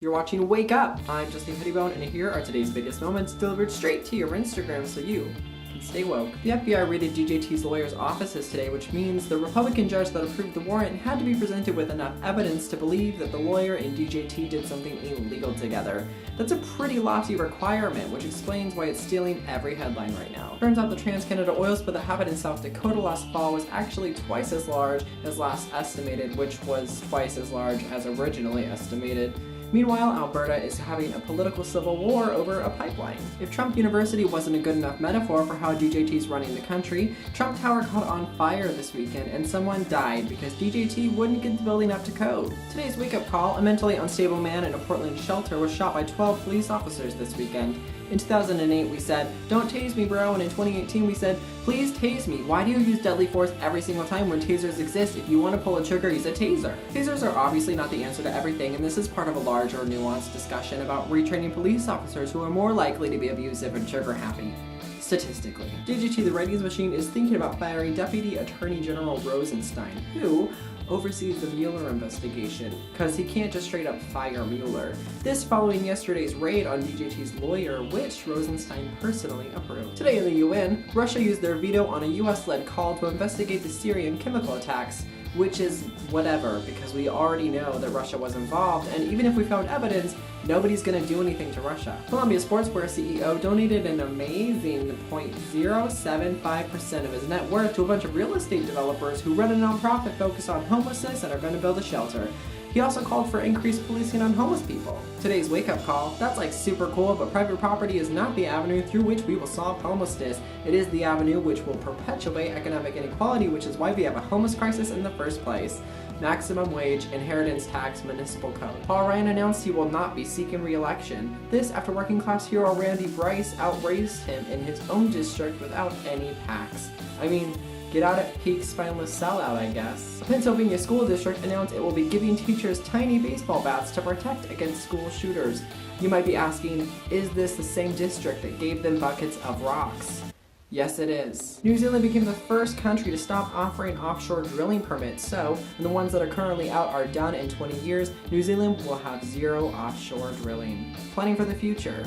You're watching Wake Up! I'm Justin Pettibone, and here are today's biggest moments delivered straight to your Instagram so you can stay woke. The FBI raided DJT's lawyer's offices today, which means the Republican judge that approved the warrant had to be presented with enough evidence to believe that the lawyer and DJT did something illegal together. That's a pretty lofty requirement, which explains why it's stealing every headline right now. Turns out the Trans-Canada oil spill that happened in South Dakota last fall was actually twice as large as last estimated, which was twice as large as originally estimated. Meanwhile, Alberta is having a political civil war over a pipeline. If Trump University wasn't a good enough metaphor for how DJT's running the country, Trump Tower caught on fire this weekend and someone died because DJT wouldn't get the building up to code. Today's wake-up call, a mentally unstable man in a Portland shelter was shot by 12 police officers this weekend. In 2008 we said, "Don't tase me, bro," and in 2018 we said, "Please tase me. Why do you use deadly force every single time when tasers exist? If you want to pull a trigger, use a taser." Tasers are obviously not the answer to everything, and this is part of a larger, nuanced discussion about retraining police officers who are more likely to be abusive and trigger-happy. Statistically. DJT the ratings machine is thinking about firing Deputy Attorney General Rosenstein, who oversees the Mueller investigation, because he can't just straight up fire Mueller. This following yesterday's raid on DJT's lawyer, which Rosenstein personally approved. Today in the UN, Russia used their veto on a US-led call to investigate the Syrian chemical attacks, which is whatever, because we already know that Russia was involved, and even if we found evidence, nobody's gonna do anything to Russia. Columbia Sportswear CEO donated an amazing 0.075% of his net worth to a bunch of real estate developers who run a nonprofit focused on homelessness and are gonna build a shelter. He also called for increased policing on homeless people. Today's wake-up call, that's like super cool, but private property is not the avenue through which we will solve homelessness. It is the avenue which will perpetuate economic inequality, which is why we have a homeless crisis in the first place. Maximum wage, inheritance tax, municipal code. Paul Ryan announced he will not be seeking re-election. This after working class hero Randy Bryce outraised him in his own district without any tax. I mean, get out at peak spineless sellout, I guess. A Pennsylvania school district announced it will be giving teachers tiny baseball bats to protect against school shooters. You might be asking, is this the same district that gave them buckets of rocks? Yes, it is. New Zealand became the first country to stop offering offshore drilling permits, so when the ones that are currently out are done in 20 years, New Zealand will have zero offshore drilling. Planning for the future.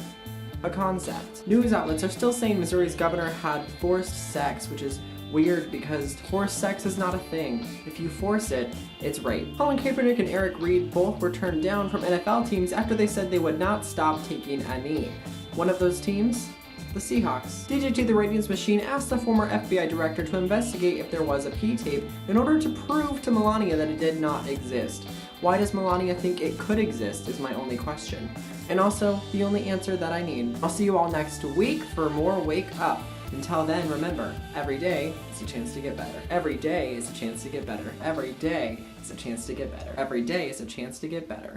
A concept. News outlets are still saying Missouri's governor had forced sex, which is weird because forced sex is not a thing. If you force it, it's rape. Colin Kaepernick and Eric Reid both were turned down from NFL teams after they said they would not stop taking a knee. One of those teams? The Seahawks. DJT the ratings machine asked the former FBI director to investigate if there was a P-tape in order to prove to Melania that it did not exist. Why does Melania think it could exist is my only question. And also, the only answer that I need. I'll see you all next week for more Wake Up. Until then, remember, every day is a chance to get better. Every day is a chance to get better. Every day is a chance to get better. Every day is a chance to get better.